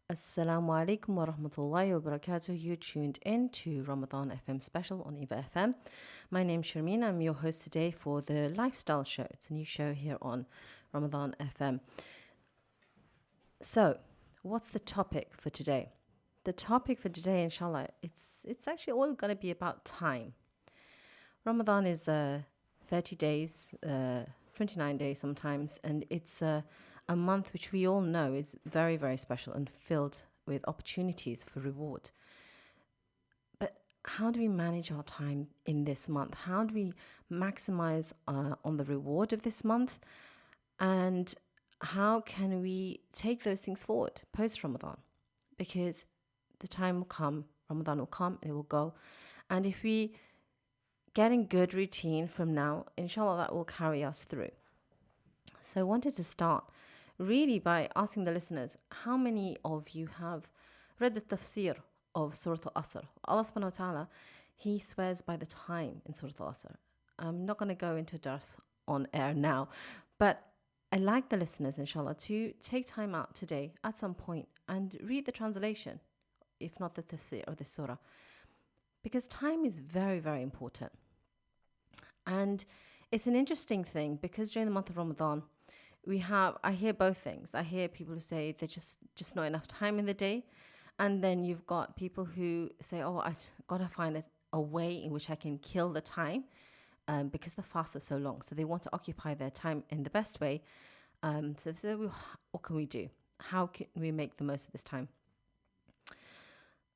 Assalamu alaikum wa rahmatullahi wa barakatuh. You tuned in to Ramadan FM special on EVA FM. My name's Sharmeen. I'm your host today for the Lifestyle Show. It's a new show here on Ramadan FM. So, what's the topic for today? The topic for today, inshallah, it's actually all going to be about time. Ramadan is 30 days, 29 days sometimes, and it's a month which we all know is very, very special and filled with opportunities for reward. But how do we manage our time in this month? How do we maximize on the reward of this month? And how can we take those things forward post Ramadan? Because the time will come, Ramadan will come, and it will go. And if we get in good routine from now, inshallah, that will carry us through. So I wanted to start really by asking the listeners, how many of you have read the tafsir of Surah Al-Asr? Allah subhanahu wa ta'ala, He swears by the time in Surah Al-Asr. I'm not going to go into dars on air now, but I'd like the listeners, inshallah, to take time out today at some point and read the translation, if not the tafsir or the surah, because time is very, very important. And it's an interesting thing because during the month of Ramadan, I hear both things. I hear people who say there's just not enough time in the day. And then you've got people who say, oh, I got to find a way in which I can kill the time because the fast is so long. So they want to occupy their time in the best way. So they say, well, what can we do? How can we make the most of this time?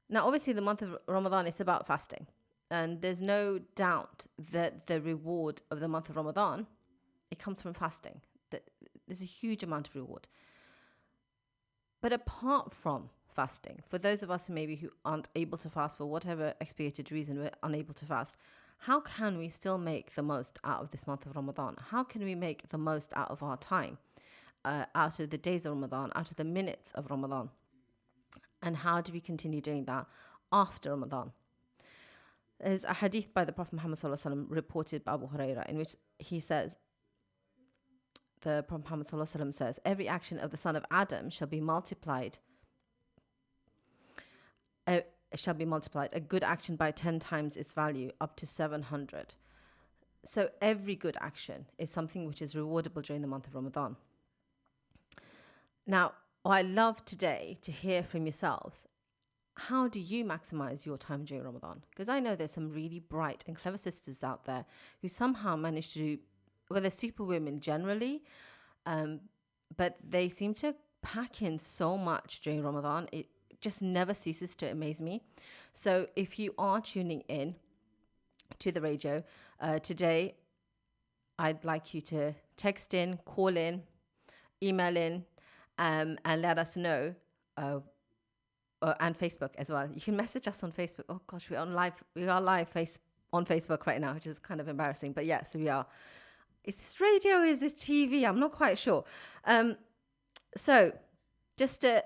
Now, obviously, the month of Ramadan is about fasting. And there's no doubt that the reward of the month of Ramadan, it comes from fasting. There's a huge amount of reward. But apart from fasting, for those of us who aren't able to fast for whatever expiated reason, we're unable to fast, how can we still make the most out of this month of Ramadan? How can we make the most out of our time, out of the days of Ramadan, out of the minutes of Ramadan? And how do we continue doing that after Ramadan? There's a hadith by the Prophet Muhammad ﷺ reported by Abu Hurairah in which he says, the Prophet Muhammad ﷺ says, every action of the son of Adam shall be multiplied. A good action by 10 times its value, up to 700. So every good action is something which is rewardable during the month of Ramadan. Now, I love today to hear from yourselves. How do you maximize your time during Ramadan? Because I know there's some really bright and clever sisters out there who somehow manage to, well, they're superwomen generally, but they seem to pack in so much during Ramadan. It just never ceases to amaze me. So if you are tuning in to the radio today, I'd like you to text in, call in, email in, and let us know. And Facebook as well. You can message us on Facebook. Oh gosh, we are live on Facebook right now, which is kind of embarrassing. But yes, we are. Is this radio? Is this TV? I'm not quite sure. So just to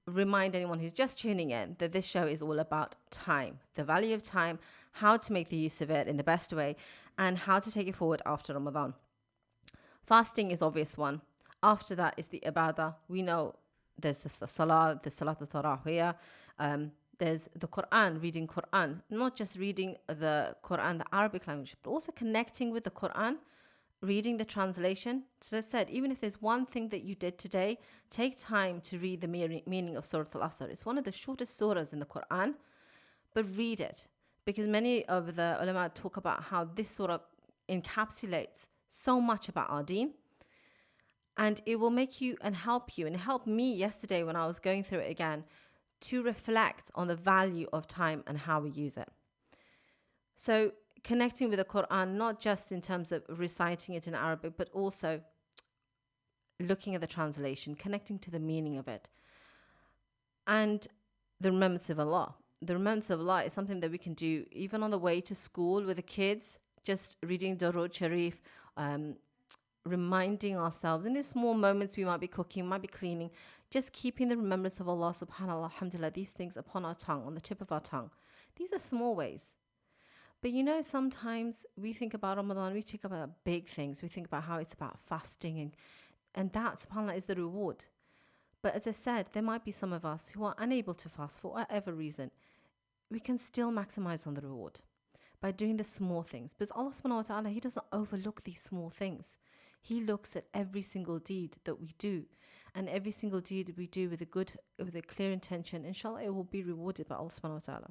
remind anyone who's just tuning in that this show is all about time, the value of time, how to make the use of it in the best way, and how to take it forward after Ramadan. Fasting is obvious one. After that is the ibadah. We know there's the salat al-tarawih. There's the Quran, reading Quran, not just reading the Quran, the Arabic language, but also connecting with the Quran, reading the translation. So as I said, even if there's one thing that you did today, take time to read the meaning of Surah Al-Asr. It's one of the shortest surahs in the Quran, but read it. Because many of the ulama talk about how this surah encapsulates so much about our deen. And it will make you and help you, and help me yesterday when I was going through it again, to reflect on the value of time and how we use it. So connecting with the Quran, not just in terms of reciting it in Arabic, but also looking at the translation, connecting to the meaning of it. And the remembrance of Allah. The remembrance of Allah is something that we can do even on the way to school with the kids, just reading Darud Sharif, reminding ourselves in these small moments. We might be cooking, might be cleaning, just keeping the remembrance of Allah, subhanallah, alhamdulillah, these things upon our tongue, on the tip of our tongue. These are small ways. But sometimes we think about Ramadan, we think about big things. We think about how it's about fasting and that, subhanAllah, is the reward. But as I said, there might be some of us who are unable to fast for whatever reason. We can still maximize on the reward by doing the small things. Because Allah subhanahu wa ta'ala, He doesn't overlook these small things. He looks at every single deed that we do. And every single deed we do with a clear intention, inshallah, it will be rewarded by Allah subhanahu wa ta'ala.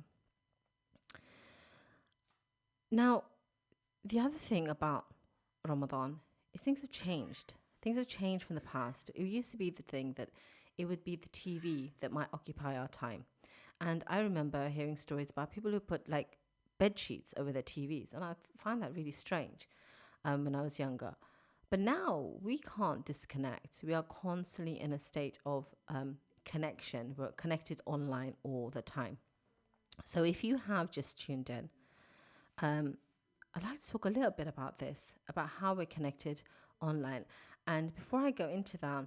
Now, the other thing about Ramadan is things have changed. Things have changed from the past. It used to be the thing that it would be the TV that might occupy our time. And I remember hearing stories about people who put like bed sheets over their TVs. And I find that really strange when I was younger. But now we can't disconnect. We are constantly in a state of connection. We're connected online all the time. So if you have just tuned in, I'd like to talk a little bit about this, about how we're connected online. And before I go into that,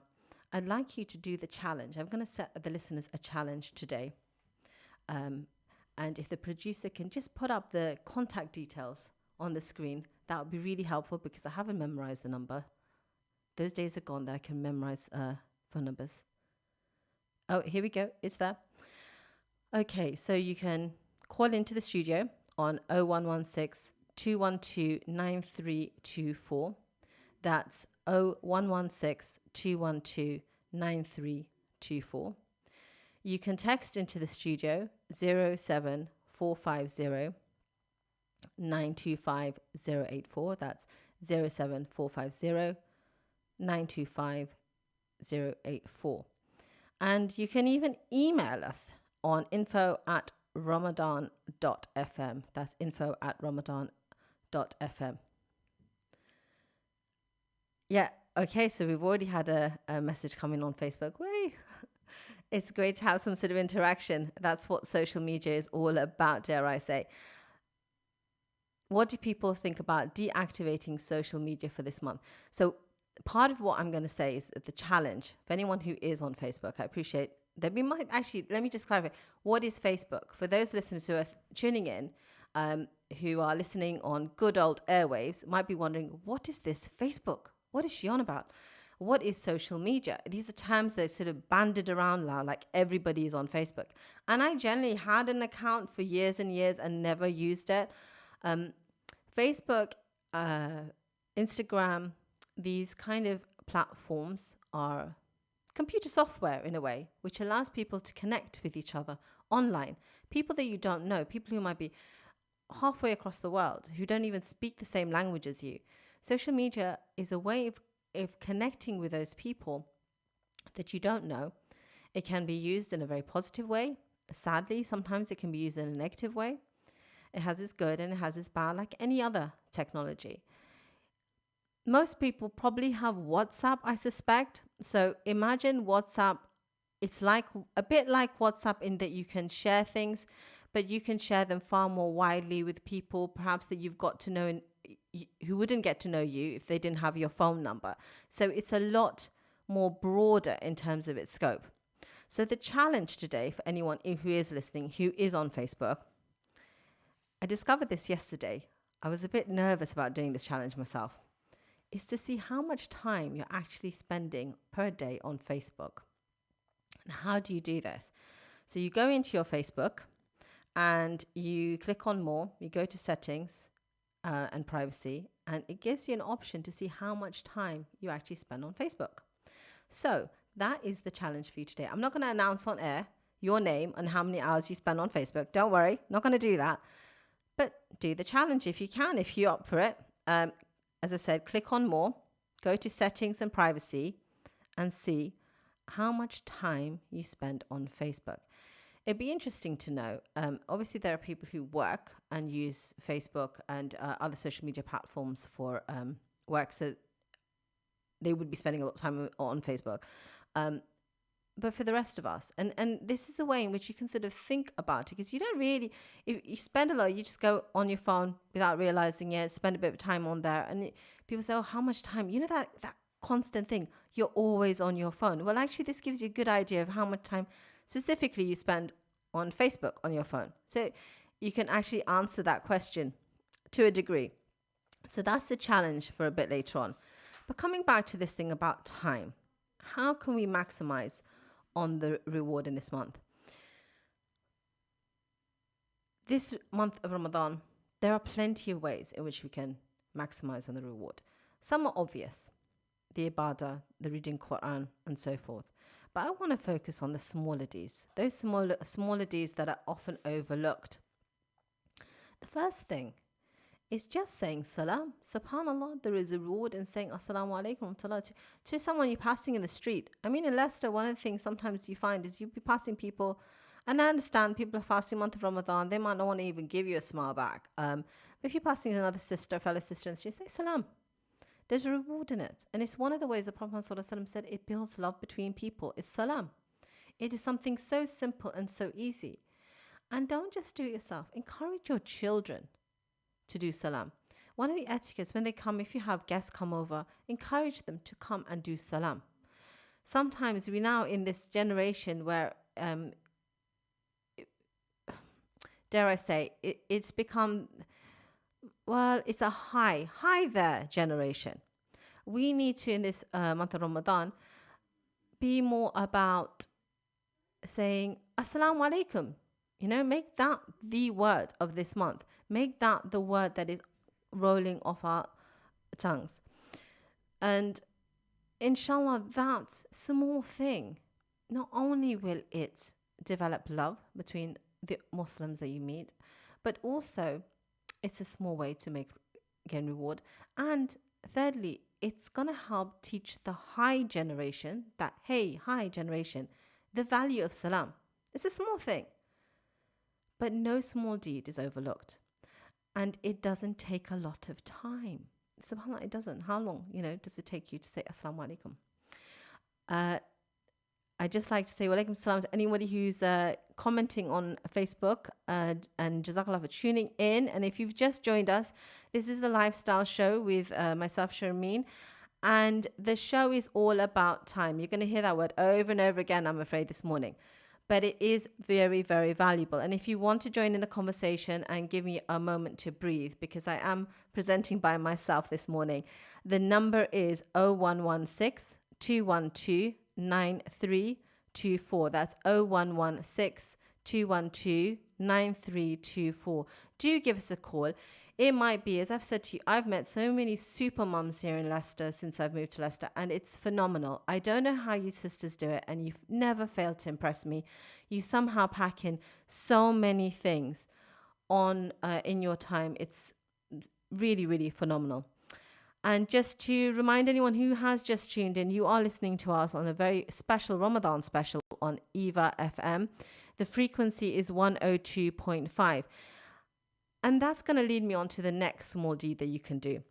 I'd like you to do the challenge. I'm going to set the listeners a challenge today. And if the producer can just put up the contact details on the screen, that would be really helpful because I haven't memorized the number. Those days are gone that I can memorize phone numbers. Oh, here we go. It's there. Okay, so you can call into the studio on 0116 212 9324. That's 0116 212 9324. You can text into the studio 07450 925 084. That's 07450 925 084. And you can even email us on info@ramadan.fm. That's info@ramadan.fm. Yeah, okay, so we've already had a message coming on Facebook. Wait. It's great to have some sort of interaction. That's what social media is all about, dare I say. What do people think about deactivating social media for this month? So part of what I'm going to say is the challenge for anyone who is on Facebook. I appreciate that we might actually, let me just clarify. What is Facebook? For those listeners who are tuning in, who are listening on good old airwaves, might be wondering, what is this Facebook? What is she on about? What is social media? These are terms that are sort of banded around now, like everybody is on Facebook. And I generally had an account for years and years and never used it. Facebook, Instagram, these kind of platforms are computer software in a way, which allows people to connect with each other online. People that you don't know, people who might be halfway across the world, who don't even speak the same language as you. Social media is a way of connecting with those people that you don't know. It can be used in a very positive way. Sadly, sometimes it can be used in a negative way. It has its good and it has its bad, like any other technology. Most people probably have WhatsApp, I suspect. So imagine WhatsApp. It's like a bit like WhatsApp in that you can share things, but you can share them far more widely with people perhaps that you've got to know and who wouldn't get to know you if they didn't have your phone number. So it's a lot more broader in terms of its scope. So the challenge today for anyone who is listening, who is on Facebook, I discovered this yesterday. I was a bit nervous about doing this challenge myself, is to see how much time you're actually spending per day on Facebook. And how do you do this? So you go into your Facebook and you click on more, you go to settings, and privacy, and it gives you an option to see how much time you actually spend on Facebook. So that is the challenge for you today. I'm not going to announce on air your name and how many hours you spend on Facebook. Don't worry, not going to do that. But do the challenge if you can, if you're up for it. As I said, click on more, go to settings and privacy, and see how much time you spend on Facebook. It'd be interesting to know. Obviously, there are people who work and use Facebook and other social media platforms for work, so they would be spending a lot of time on Facebook. But for the rest of us, and this is the way in which you can sort of think about it, because you don't really, if you spend a lot, you just go on your phone without realizing it, spend a bit of time on there, and people say, oh, how much time? You know, that constant thing, you're always on your phone. Well, actually, this gives you a good idea of how much time specifically you spend on Facebook on your phone. So you can actually answer that question to a degree. So that's the challenge for a bit later on. But coming back to this thing about time, how can we maximize on the reward in this month. This month of Ramadan, there are plenty of ways in which we can maximize on the reward. Some are obvious, the ibadah, the reading Quran, and so forth. But I want to focus on the smaller Ds, those smaller Ds that are often overlooked. The first thing is just saying salam. SubhanAllah, there is a reward in saying assalamu alaikum to someone you're passing in the street. I mean, in Leicester, one of the things sometimes you find is you'll be passing people, and I understand people are fasting month of Ramadan, they might not want to even give you a smile back. But if you're passing another sister, fellow sister, and she say salam, there's a reward in it. And it's one of the ways the Prophet ﷺ said it builds love between people, is salam. It is something so simple and so easy. And don't just do it yourself. Encourage your children to do salam. One of the etiquettes, when they come, if you have guests come over, encourage them to come and do salam. Sometimes we now in this generation where, dare I say, it's become, well, it's a hi there generation. We need to, in this month of Ramadan, be more about saying assalamu alaikum. You know, make that the word of this month. Make that the word that is rolling off our tongues. And inshallah, that small thing, not only will it develop love between the Muslims that you meet, but also it's a small way to make, again, reward. And thirdly, it's going to help teach the high generation, high generation, the value of salam. It's a small thing. But no small deed is overlooked. And it doesn't take a lot of time. SubhanAllah, it doesn't. How long, does it take you to say assalamu alaikum? I just like to say wa alaikum salam to anybody who's commenting on Facebook, and jazakallah for tuning in. And if you've just joined us, this is the Lifestyle Show with myself, Sharmeen. And the show is all about time. You're going to hear that word over and over again, I'm afraid, this morning. But it is very, very valuable. And if you want to join in the conversation and give me a moment to breathe, because I am presenting by myself this morning, the number is 0116 212 9324. That's 0116 212 9324. Do give us a call. It might be, as I've said to you, I've met so many super mums here in Leicester since I've moved to Leicester, and it's phenomenal. I don't know how you sisters do it, and you've never failed to impress me. You somehow pack in so many things on in your time. It's really, really phenomenal. And just to remind anyone who has just tuned in, you are listening to us on a very special Ramadan special on EAVA FM. The frequency is 102.5. And that's going to lead me on to the next small deed that you can do.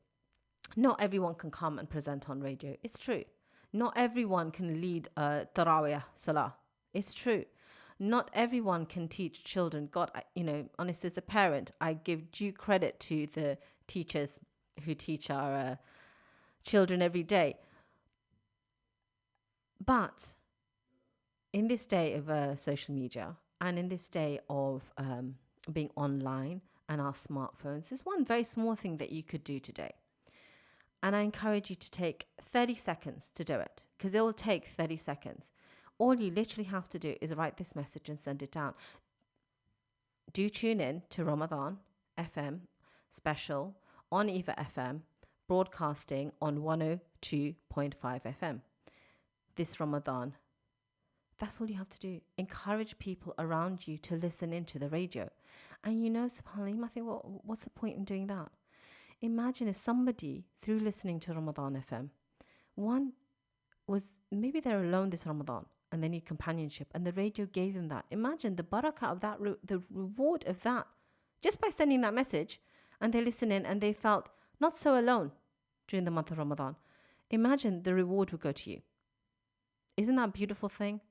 Not everyone can come and present on radio. It's true. Not everyone can lead a Tarawih Salah. It's true. Not everyone can teach children. God, honestly, as a parent, I give due credit to the teachers who teach our children every day. But in this day of social media and in this day of being online and our smartphones, there's one very small thing that you could do today. And I encourage you to take 30 seconds to do it, because it will take 30 seconds. All you literally have to do is write this message and send it down. Do tune in to Ramadan FM special on EVA FM, broadcasting on 102.5 FM. This Ramadan, that's all you have to do. Encourage people around you to listen into the radio. And subhanAllah, you might think, well, what's the point in doing that? Imagine if somebody, through listening to Ramadan FM, one was, maybe they're alone this Ramadan and they need companionship, and the radio gave them that. Imagine the barakah of that, the reward of that, just by sending that message, and they listen in and they felt not so alone during the month of Ramadan. Imagine the reward would go to you. Isn't that a beautiful thing?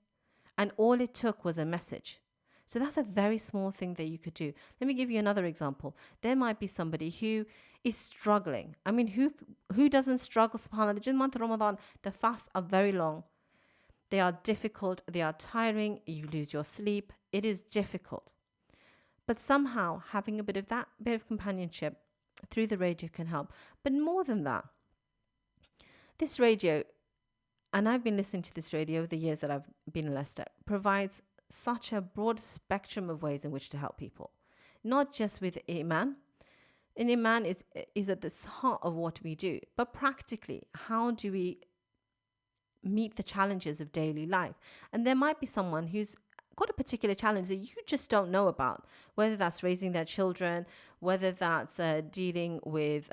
And all it took was a message. So that's a very small thing that you could do. Let me give you another example. There might be somebody who is struggling. I mean, who doesn't struggle? SubhanAllah, during the month of Ramadan, the fasts are very long. They are difficult. They are tiring. You lose your sleep. It is difficult. But somehow having a bit of companionship through the radio can help. But more than that, this radio, and I've been listening to this radio over the years that I've been in Leicester, provides such a broad spectrum of ways in which to help people, not just with Iman. And Iman is at the heart of what we do, but practically, how do we meet the challenges of daily life? And there might be someone who's got a particular challenge that you just don't know about, whether that's raising their children, whether that's dealing with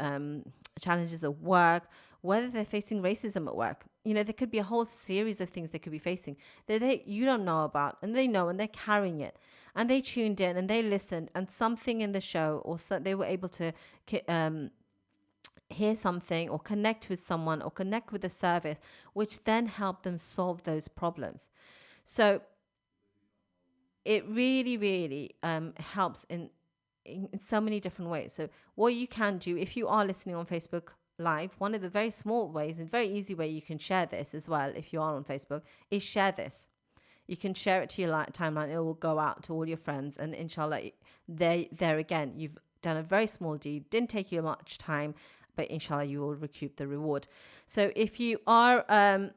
challenges at work, whether they're facing racism at work. There could be a whole series of things they could be facing that you don't know about, and they know, and they're carrying it. And they tuned in and they listened, and something in the show, or they were able to hear something or connect with someone or connect with the service, which then helped them solve those problems. So it really, really helps in so many different ways. So what you can do, if you are listening on Facebook Live, one of the very small ways and very easy way you can share this as well, if you are on Facebook, is share this. You can share it to your timeline. It will go out to all your friends, and inshallah, there again, you've done a very small deed. Didn't take you much time, but inshallah, you will recoup the reward. So if you are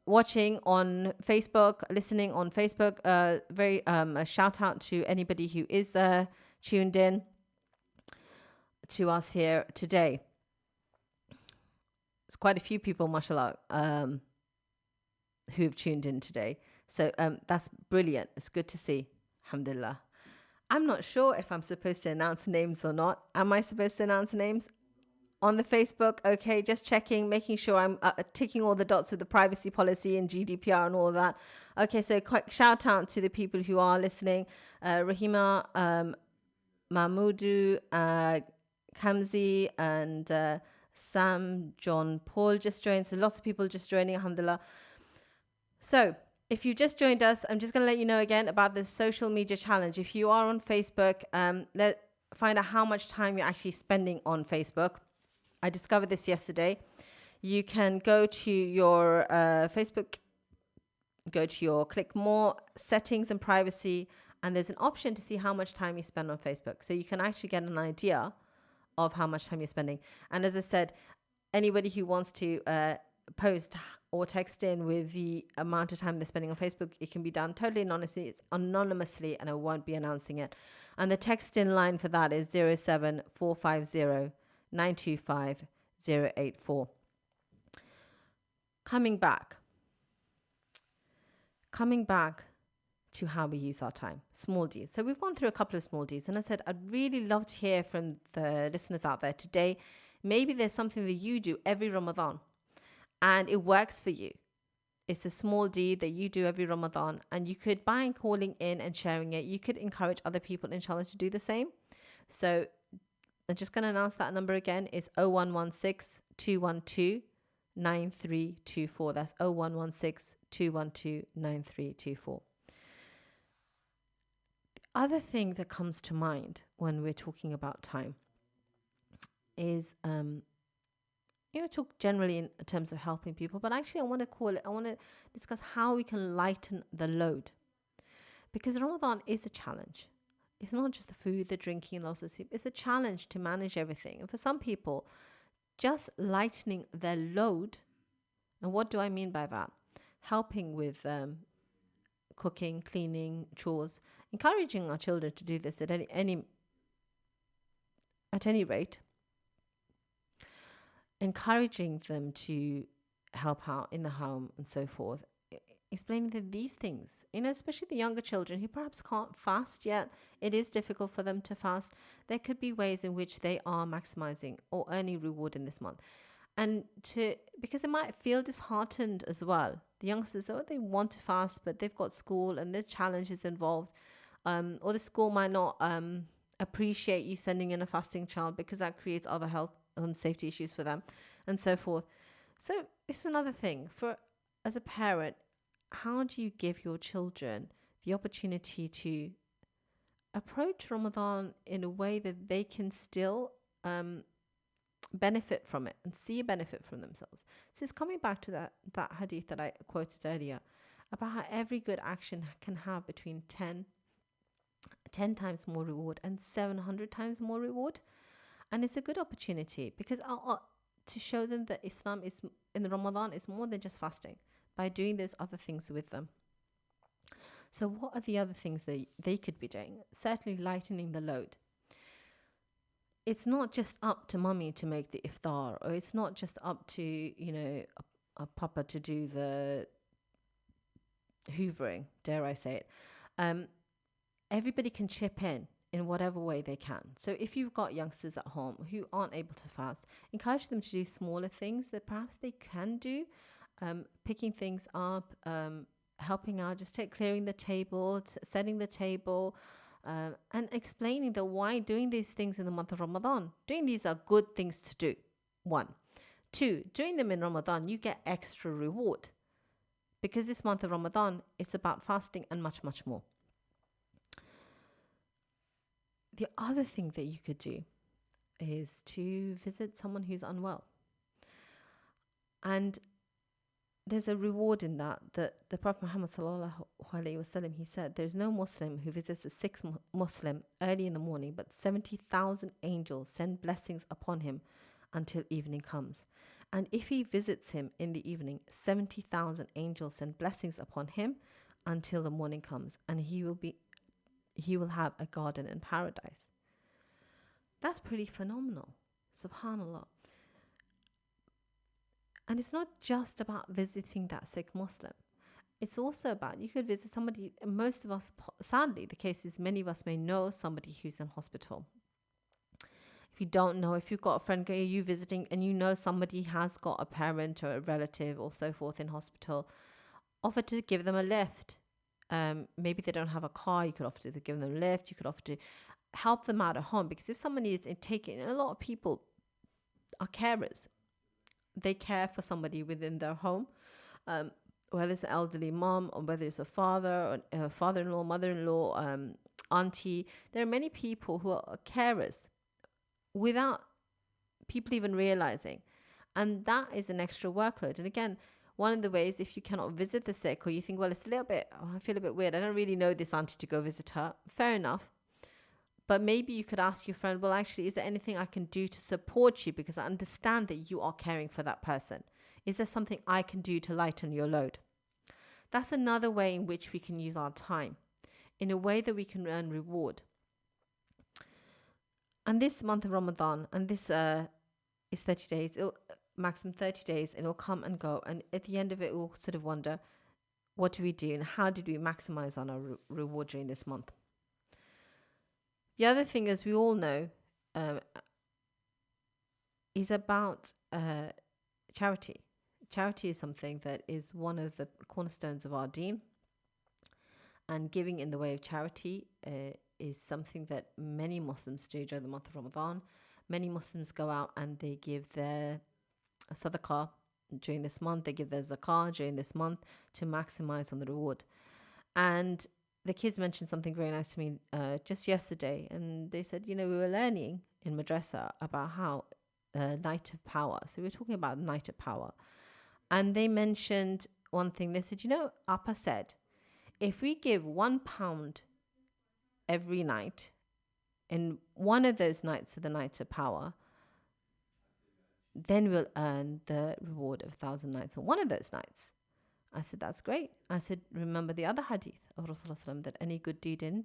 watching on Facebook, listening on Facebook, a shout out to anybody who is tuned in to us here today. There's quite a few people, mashallah, who have tuned in today. So that's brilliant. It's good to see. Alhamdulillah. I'm not sure if I'm supposed to announce names or not. Am I supposed to announce names on the Facebook? Okay, just checking, making sure I'm ticking all the dots with the privacy policy and GDPR and all that. Okay, so quick shout out to the people who are listening. Rahima, Mahmudu, Kamzi, and Sam, John, Paul just joined. So lots of people just joining, alhamdulillah. So if you just joined us, I'm just going to let you know again about the social media challenge. If you are on Facebook, find out how much time you're actually spending on Facebook. I discovered this yesterday. You can go to your Facebook, go to your click more settings and privacy, and there's an option to see how much time you spend on Facebook. So you can actually get an idea of how much time you're spending. And as I said, anybody who wants to post or text in with the amount of time they're spending on Facebook, it can be done totally anonymously. It's anonymously, and I won't be announcing it. And the text in line for that is 07450 925 084. Coming back to how we use our time, small Ds. So we've gone through a couple of small Ds, and I said I'd really love to hear from the listeners out there today. Maybe there's something that you do every Ramadan and it works for you. It's a small deed that you do every Ramadan, and you could, by calling in and sharing it, you could encourage other people, inshallah, to do the same. So I'm just going to announce that number again. It's 0116 212 9324. That's 0116 212 9324. The other thing that comes to mind when we're talking about time is talk generally in terms of helping people, but actually I want to discuss how we can lighten the load, because Ramadan is a challenge. It's not just the food, the drinking, and also sleep. It's a challenge to manage everything. And for some people, just lightening their load, and what do I mean by that? Helping with cooking, cleaning, chores, encouraging our children to do this at any rate, encouraging them to help out in the home and so forth, explaining that these things, especially the younger children who perhaps can't fast yet, it is difficult for them to fast. There could be ways in which they are maximizing or earning reward in this month. And because they might feel disheartened as well. The youngsters, they want to fast, but they've got school and there's challenges involved. Or the school might not appreciate you sending in a fasting child because that creates other health and safety issues for them and so forth. So this is another thing as a parent. How do you give your children the opportunity to approach Ramadan in a way that they can still benefit from it and see a benefit from themselves? So it's coming back to that hadith that I quoted earlier about how every good action can have between 10 times more reward and 700 times more reward. And it's a good opportunity because to show them that Islam is in the Ramadan is more than just fasting by doing those other things with them. So what are the other things they could be doing? Certainly lightening the load. It's not just up to mummy to make the iftar, or it's not just up to, a papa to do the hoovering, dare I say it. Everybody can chip in whatever way they can. So if you've got youngsters at home who aren't able to fast, encourage them to do smaller things that perhaps they can do, picking things up, helping out, just clearing the table, setting the table, and explaining that why doing these things in the month of Ramadan. Doing these are good things to do. 1. 2, doing them in Ramadan, you get extra reward. Because this month of Ramadan, it's about fasting and much, much more. The other thing that you could do is to visit someone who's unwell. And there's a reward in that the Prophet Muhammad sallallahu alaihi wasallam, he said, there's no Muslim who visits a sick Muslim early in the morning, but 70,000 angels send blessings upon him until evening comes. And if he visits him in the evening, 70,000 angels send blessings upon him until the morning comes, and he will have a garden in paradise. That's pretty phenomenal. Subhanallah. And it's not just about visiting that sick Muslim. It's also about, you could visit somebody, most of us, sadly, the case is many of us may know somebody who's in hospital. If you don't know, if you've got a friend you visiting and you know somebody has got a parent or a relative or so forth in hospital, offer to give them a lift. Maybe they don't have a car, you could offer to give them a lift, you could offer to help them out at home. Because if somebody is taking, a lot of people are carers. They care for somebody within their home, whether it's an elderly mom or whether it's a father or a father-in-law, mother-in-law, auntie. There are many people who are carers without people even realizing. And that is an extra workload. And again, one of the ways, if you cannot visit the sick, or you think, well, it's a little bit, I feel a bit weird, I don't really know this auntie to go visit her. Fair enough. But maybe you could ask your friend, well, actually, is there anything I can do to support you? Because I understand that you are caring for that person. Is there something I can do to lighten your load? That's another way in which we can use our time, in a way that we can earn reward. And this month of Ramadan, and this is 30 days, maximum 30 days, and it'll come and go. And at the end of it, we'll sort of wonder, what do we do and how did we maximize on our reward during this month? The other thing, as we all know, is about charity. Charity is something that is one of the cornerstones of our deen. And giving in the way of charity is something that many Muslims do during the month of Ramadan. Many Muslims go out and they give their sadaqah during this month. They give their zakah during this month to maximize on the reward. And the kids mentioned something very nice to me just yesterday. And they said, we were learning in madrasa about how night of power. So we were talking about night of power. And they mentioned one thing. They said, Appa said, if we give £1 every night, in one of those nights of the night of power, then we'll earn the reward of 1,000 nights on one of those nights. I said, that's great. I said, remember the other hadith of Rasulullah that any good deed in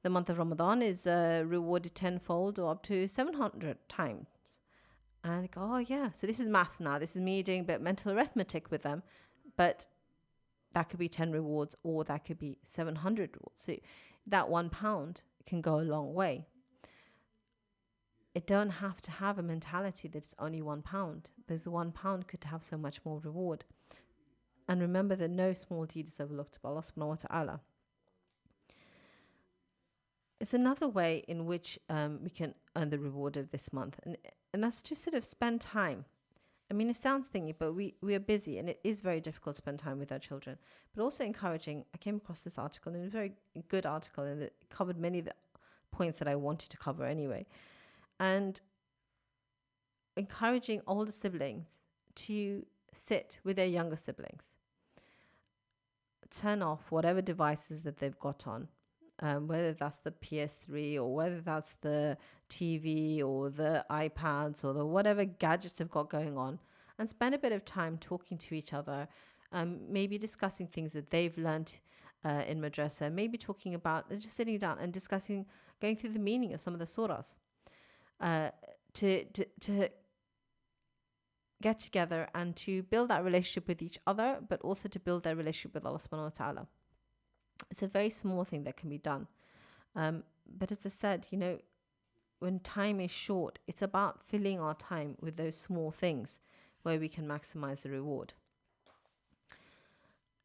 the month of Ramadan is rewarded tenfold or up to 700 times. And they go, oh yeah, so this is maths now. This is me doing a bit of mental arithmetic with them. But that could be 10 rewards or that could be 700 rewards. So that £1 can go a long way. It don't have to have a mentality that it's only £1, because £1 could have so much more reward. And remember that no small deed is overlooked by Allah subhanahu wa ta'ala. It's another way in which we can earn the reward of this month. And that's to sort of spend time. I mean, it sounds thingy, but we are busy and it is very difficult to spend time with our children. But also encouraging, I came across this article and it was a very good article and it covered many of the points that I wanted to cover anyway. And encouraging older siblings to sit with their younger siblings. Turn off whatever devices that they've got on. whether that's the PS3 or whether that's the TV or the iPads or the whatever gadgets they've got going on, and spend a bit of time talking to each other, maybe discussing things that they've learned in madrasa, maybe talking about just sitting down and discussing, going through the meaning of some of the surahs, to get together and to build that relationship with each other, but also to build that relationship with Allah subhanahu wa ta'ala. It's a very small thing that can be done. But as I said, when time is short, it's about filling our time with those small things where we can maximize the reward.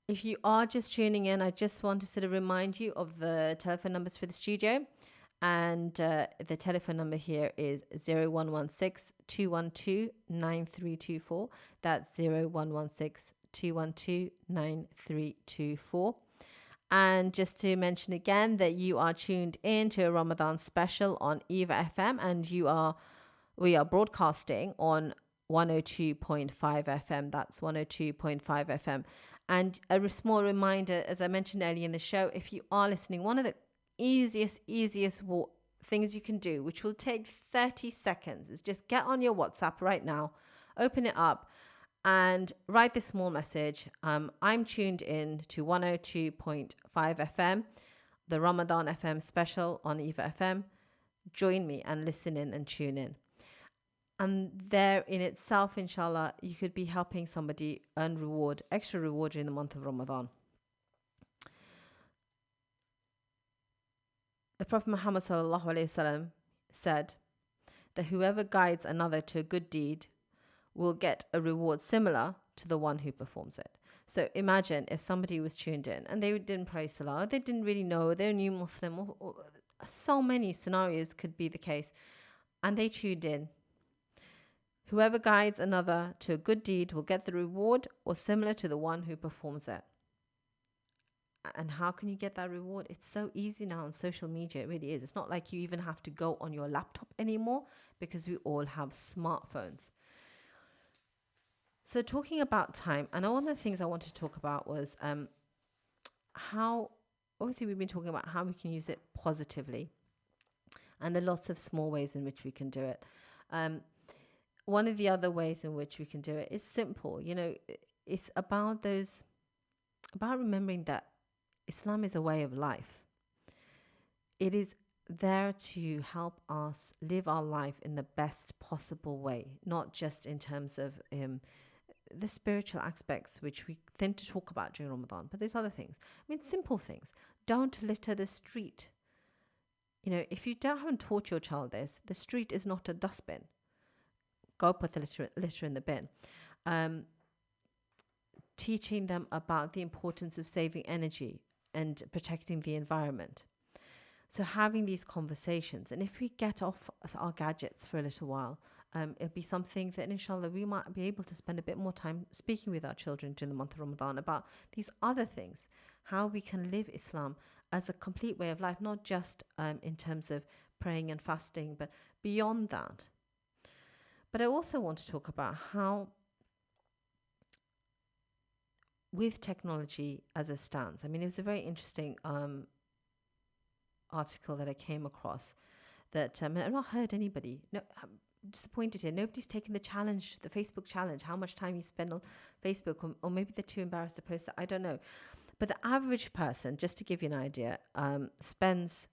If you are just tuning in, I just want to sort of remind you of the telephone numbers for the studio. And the telephone number here is 0116 212 9324. That's 0116 212 9324. And just to mention again that you are tuned in to a Ramadan special on EAVA FM, and we are broadcasting on 102.5 FM. That's 102.5 FM. And a small reminder, as I mentioned earlier in the show, if you are listening, one of the easiest things you can do, which will take 30 seconds, is just get on your WhatsApp right now, open it up, and write this small message. I'm tuned in to 102.5 FM, the Ramadan FM special on EVA FM. Join me and listen in and tune in. And there in itself, inshallah, you could be helping somebody earn extra reward during the month of Ramadan. The Prophet Muhammad sallallahu alaihi wasallam said that whoever guides another to a good deed will get a reward similar to the one who performs it. So imagine if somebody was tuned in and they didn't pray salah, they didn't really know, they're a new Muslim, or so many scenarios could be the case, and they tuned in. Whoever guides another to a good deed will get the reward or similar to the one who performs it. And how can you get that reward? It's so easy now on social media. It really is. It's not like you even have to go on your laptop anymore, because we all have smartphones. So talking about time, and one of the things I wanted to talk about was how, obviously we've been talking about how we can use it positively, and there are lots of small ways in which we can do it. One of the other ways in which we can do it is simple. It's about remembering that Islam is a way of life. It is there to help us live our life in the best possible way, not just in terms of the spiritual aspects, which we tend to talk about during Ramadan, but there's other things. Simple things. Don't litter the street. If you haven't taught your child this, the street is not a dustbin. Go put the litter in the bin. Teaching them about the importance of saving energy and protecting the environment. So having these conversations, and if we get off our gadgets for a little while, it'll be something that inshallah we might be able to spend a bit more time speaking with our children during the month of Ramadan about these other things, how we can live Islam as a complete way of life, not just in terms of praying and fasting, but beyond that. But I also want to talk about how, with technology as it stands, it was a very interesting article that I came across that I've not heard anybody. No, I'm disappointed here. Nobody's taken the challenge, the Facebook challenge, how much time you spend on Facebook, or maybe they're too embarrassed to post it. I don't know. But the average person, just to give you an idea, spends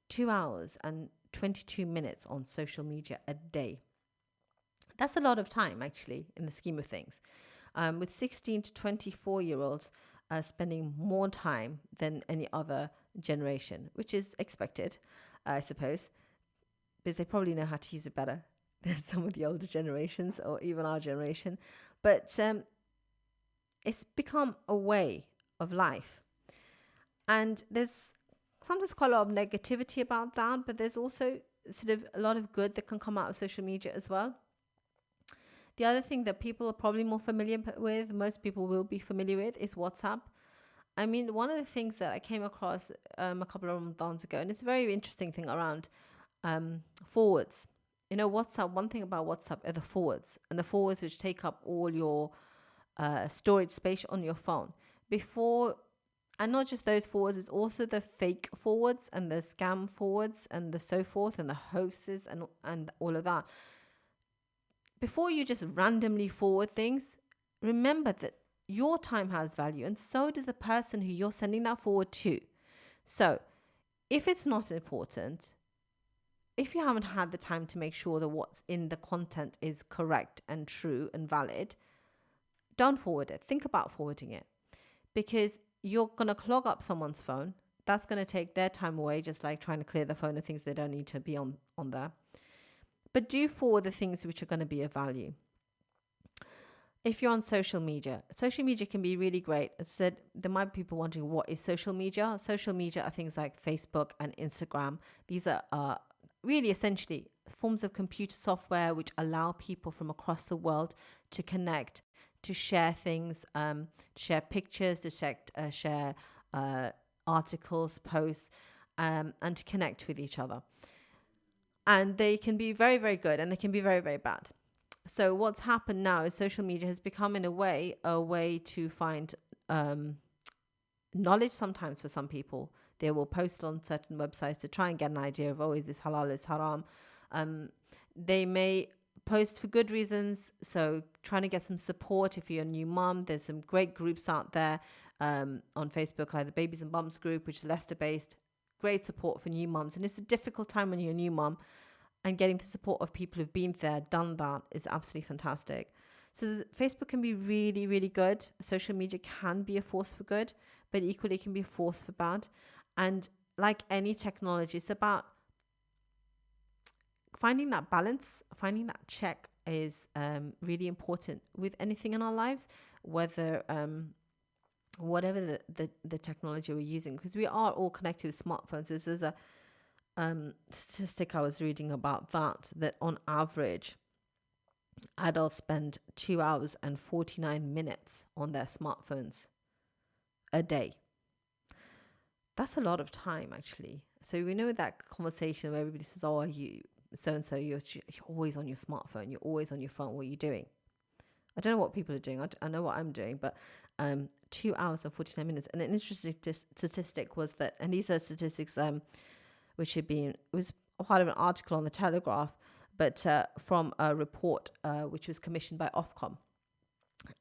2 hours and 22 minutes on social media a day. That's a lot of time, actually, in the scheme of things. With 16 to 24-year-olds spending more time than any other generation, which is expected, I suppose, because they probably know how to use it better than some of the older generations or even our generation. But it's become a way of life. And there's sometimes quite a lot of negativity about that, but there's also sort of a lot of good that can come out of social media as well. The other thing that people are probably more familiar with, most people will be familiar with, is WhatsApp. One of the things that I came across a couple of Ramadans ago, and it's a very interesting thing around forwards. WhatsApp, one thing about WhatsApp are the forwards, and the forwards which take up all your storage space on your phone. Before And not just those forwards, it's also the fake forwards and the scam forwards and the so forth and the hoaxes and all of that. Before you just randomly forward things, remember that your time has value and so does the person who you're sending that forward to. So if it's not important, if you haven't had the time to make sure that what's in the content is correct and true and valid, don't forward it. Think about forwarding it, because you're going to clog up someone's phone. That's going to take their time away, just like trying to clear the phone of things they don't need to be on there. But do forward the things which are going to be of value. If you're on social media can be really great. As I said, there might be people wondering, what is social media? Social media are things like Facebook and Instagram. These are really essentially forms of computer software which allow people from across the world to connect, to share things, to share pictures, to share articles, posts, and to connect with each other. And they can be very, very good, and they can be very, very bad. So what's happened now is social media has become, in a way to find knowledge. Sometimes for some people, they will post on certain websites to try and get an idea of, is this halal, is haram. They may post for good reasons, so trying to get some support. If you're a new mom, there's some great groups out there on Facebook, like the Babies and Bumps group, which is Leicester based. Great support for new moms, and it's a difficult time when you're a new mom, and getting the support of people who've been there, done that, is absolutely fantastic. So Facebook can be really, really good. Social media can be a force for good, but equally it can be a force for bad. And like any technology, it's about finding that balance, finding that check is really important with anything in our lives, whether whatever the technology we're using, because we are all connected with smartphones. This is a statistic I was reading about that on average adults spend 2 hours and 49 minutes on their smartphones a day. That's a lot of time, actually. So we know that conversation where everybody says, are you so-and-so, you're always on your smartphone, you're always on your phone, what are you doing? I don't know what people are doing. I know what I'm doing, but 2 hours and 49 minutes. And an interesting statistic was that, and these are statistics which was part of an article on the Telegraph, but from a report which was commissioned by Ofcom.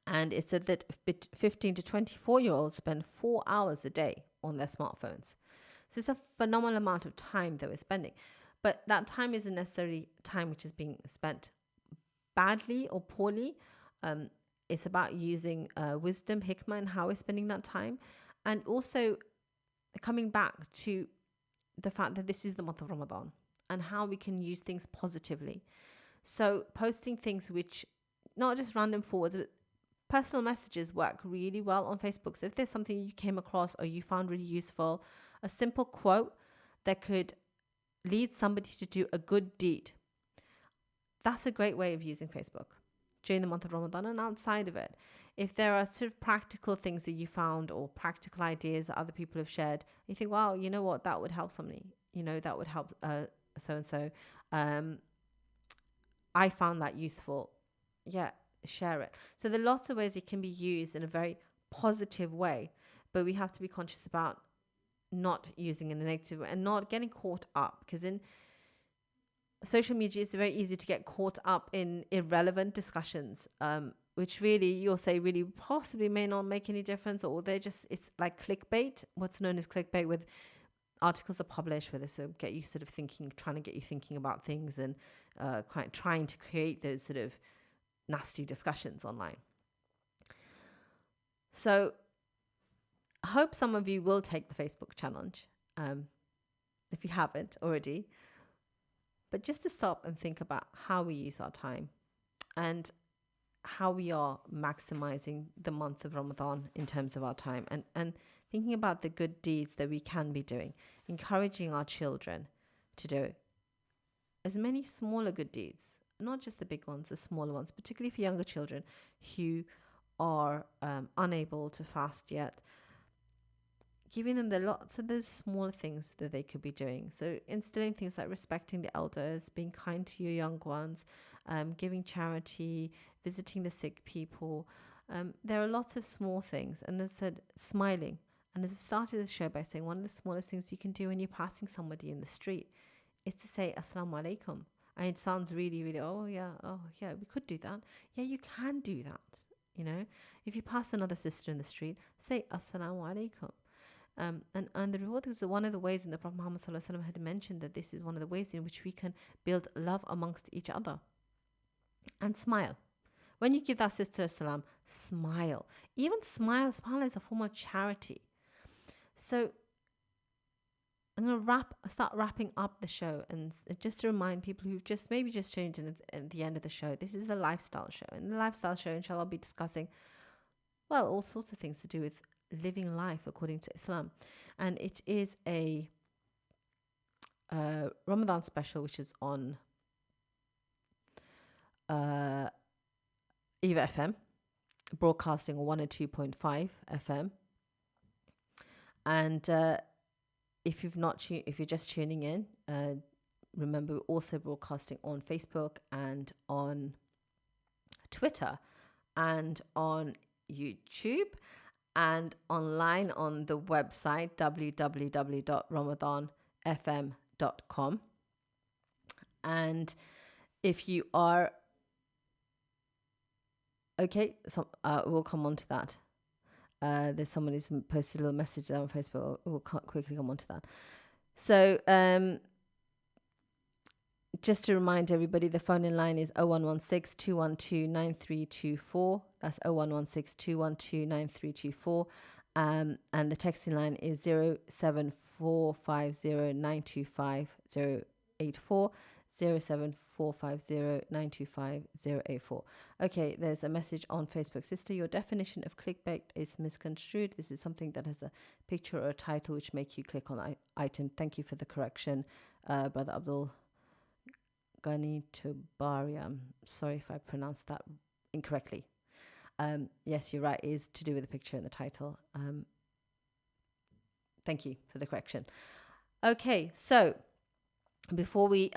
And it said that 15 to 24-year-olds spend 4 hours a day on their smartphones. So it's a phenomenal amount of time that we're spending. But that time isn't necessarily time which is being spent badly or poorly. It's about using wisdom, hikmah, and how we're spending that time. And also coming back to the fact that this is the month of Ramadan and how we can use things positively. So posting things which, not just random forwards, but personal messages work really well on Facebook. So if there's something you came across or you found really useful, a simple quote that could lead somebody to do a good deed, that's a great way of using Facebook during the month of Ramadan and outside of it. If there are sort of practical things that you found or practical ideas that other people have shared, you think, wow, you know what, that would help somebody, that would help so-and-so. I found that useful. Yeah, share it. So there are lots of ways it can be used in a very positive way, but we have to be conscious about not using it in a negative way and not getting caught up, because in social media it's very easy to get caught up in irrelevant discussions, which really you'll say really possibly may not make any difference, or it's like clickbait, what's known as clickbait, with articles are published where they sort of get you sort of thinking, trying to get you thinking about things, and trying to create those sort of nasty discussions online. So I hope some of you will take the Facebook challenge, if you haven't already, but just to stop and think about how we use our time and how we are maximizing the month of Ramadan in terms of our time, and thinking about the good deeds that we can be doing, encouraging our children to do as many smaller good deeds, not just the big ones, the smaller ones, particularly for younger children who are unable to fast yet, giving them the lots of those smaller things that they could be doing. So instilling things like respecting the elders, being kind to your young ones, giving charity, visiting the sick people. There are lots of small things. And they said smiling And as I started the show by saying, one of the smallest things you can do when you're passing somebody in the street is to say Assalamu alaikum. And it sounds really, really, oh yeah, we could do that. Yeah, you can do that. You know, if you pass another sister in the street, say Assalamu alaikum. And the reward is one of the ways, in the Prophet Muhammad Sallallahu Alaihi Wasallam had mentioned that this is one of the ways in which we can build love amongst each other. And smile. When you give that sister a salam, smile. Even smile is a form of charity. So I'm going to start wrapping up the show, and just to remind people who've maybe just tuned in at the end of the show, this is the lifestyle show. And the lifestyle show, inshallah, I'll be discussing, well, all sorts of things to do with living life according to Islam. And it is a Ramadan special, which is on EAVA FM, broadcasting on 102.5 FM. And if you're just tuning in, remember we're also broadcasting on Facebook and on Twitter and on YouTube and online on the website www.ramadanfm.com. And if you are okay, we'll come on to that. There's someone who's posted a little message there on Facebook. We'll quickly come on to that. So just to remind everybody, the phone in line is 0116 212 9324. That's 0116 212 9324. And the texting line is 07450 925 084. 07450 925 084. Okay, there's a message on Facebook. Sister, your definition of clickbait is misconstrued. This is something that has a picture or a title which make you click on the item. Thank you for the correction, Brother Abdul Ghani Tubari. I'm sorry if I pronounced that incorrectly. Yes, you're right. It is to do with the picture and the title. Thank you for the correction. Okay, so before we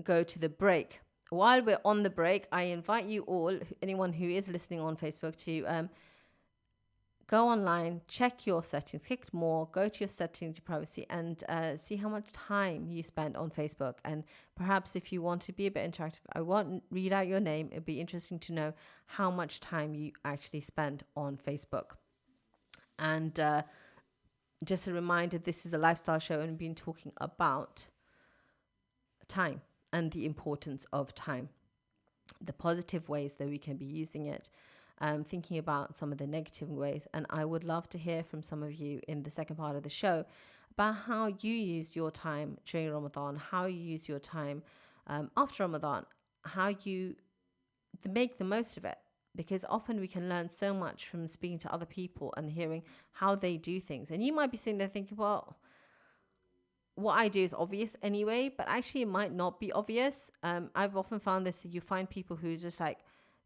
go to the break, while we're on the break, I invite you all, anyone who is listening on Facebook, to go online, check your settings, click more, go to your settings, your privacy, and see how much time you spend on Facebook. And perhaps if you want to be a bit interactive, I won't read out your name. It'd be interesting to know how much time you actually spend on Facebook. And just a reminder, this is a lifestyle show, and we've been talking about time and the importance of time, the positive ways that we can be using it, thinking about some of the negative ways. And I would love to hear from some of you in the second part of the show about how you use your time during Ramadan, how you use your time after Ramadan, how you make the most of it. Because often we can learn so much from speaking to other people and hearing how they do things. And you might be sitting there thinking, well, what I do is obvious anyway, but actually it might not be obvious. I've often found this, that you find people who just like,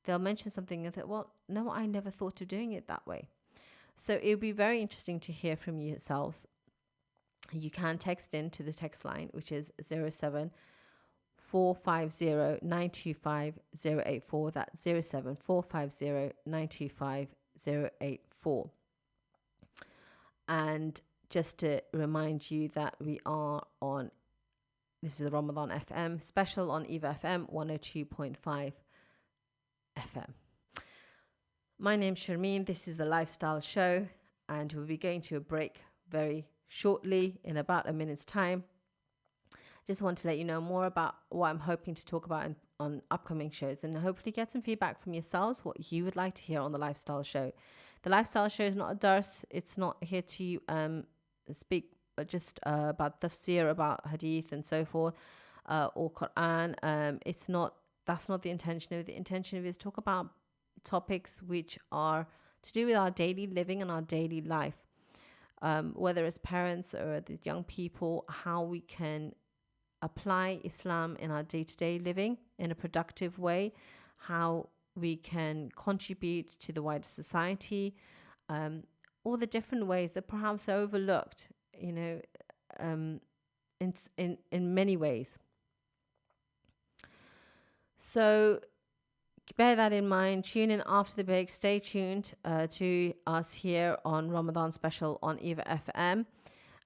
they'll mention something and think, well, no, I never thought of doing it that way. So it would be very interesting to hear from you yourselves. You can text in to the text line, which is 07450 925 084. That's 07450 925 084. And just to remind you that we are on, this is the Ramadan FM special on EAVA FM 102.5 FM. My name's Sharmeen. This is the Lifestyle Show, and we'll be going to a break very shortly in about a minute's time. Just want to let you know more about what I'm hoping to talk about on upcoming shows, and hopefully get some feedback from yourselves, what you would like to hear on the Lifestyle Show. The Lifestyle Show is not a dars. It's not here to speak just about tafsir, about hadith and so forth, or Quran. That's not the intention of it. The intention of it is talk about topics which are to do with our daily living and our daily life, whether as parents or as young people, how we can apply Islam in our day-to-day living in a productive way, how we can contribute to the wider society, all the different ways that perhaps are overlooked, in many ways. So bear that in mind. Tune in after the break. Stay tuned to us here on Ramadan Special on EVA FM.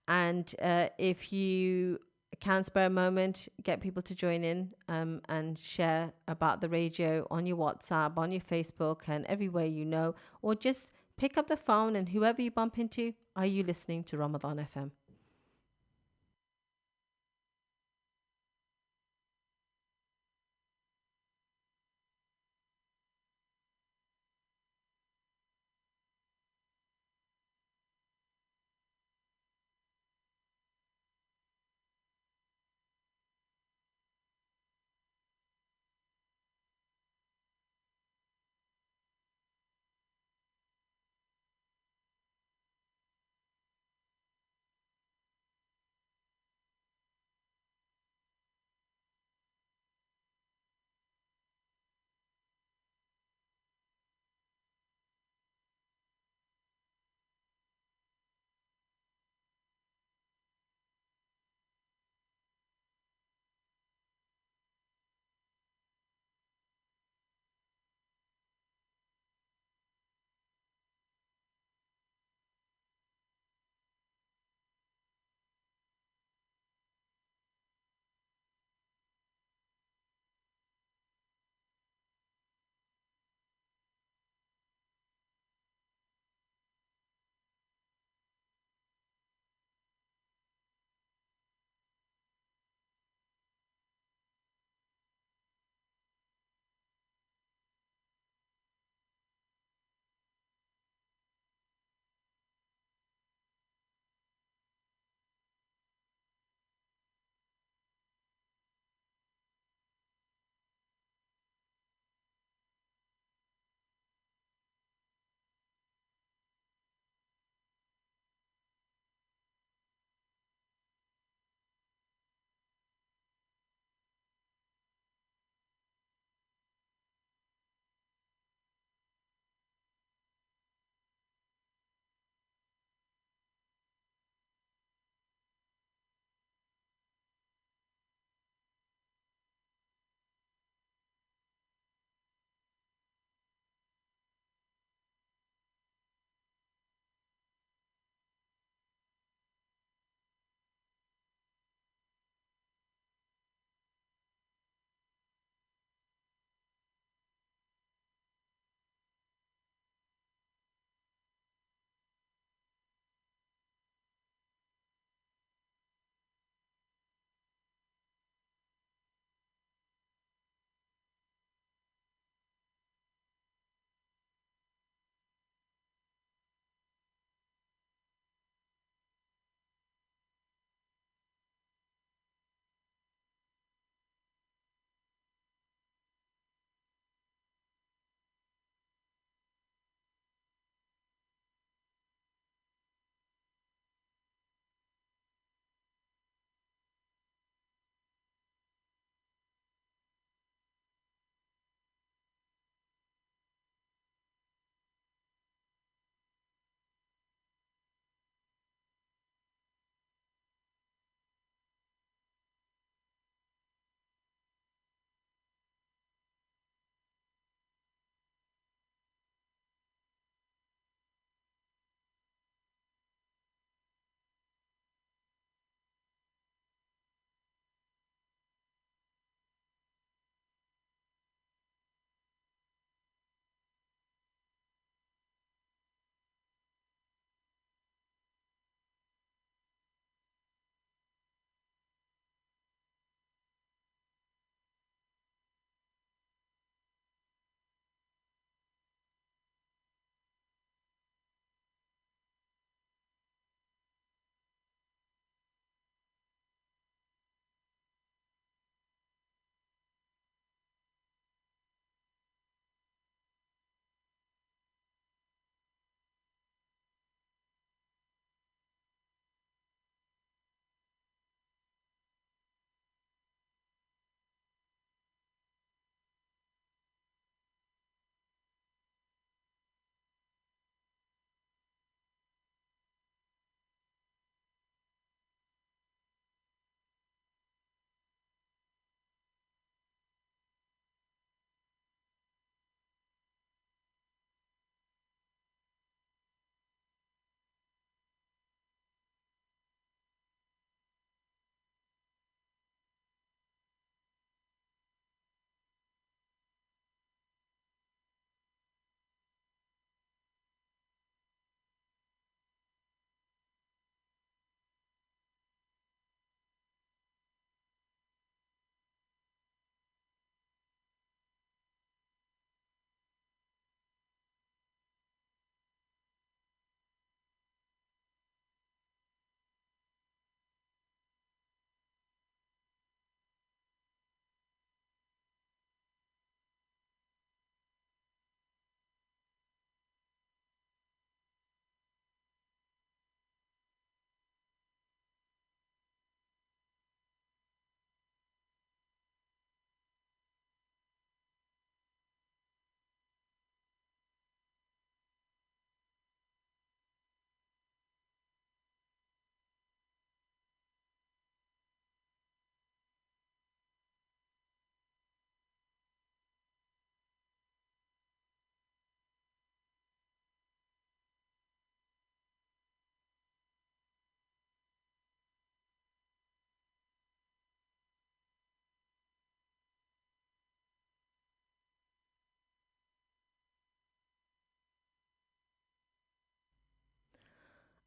And if you can spare a moment, get people to join in and share about the radio on your WhatsApp, on your Facebook, and everywhere you know, or just pick up the phone and whoever you bump into, are you listening to Ramadan FM?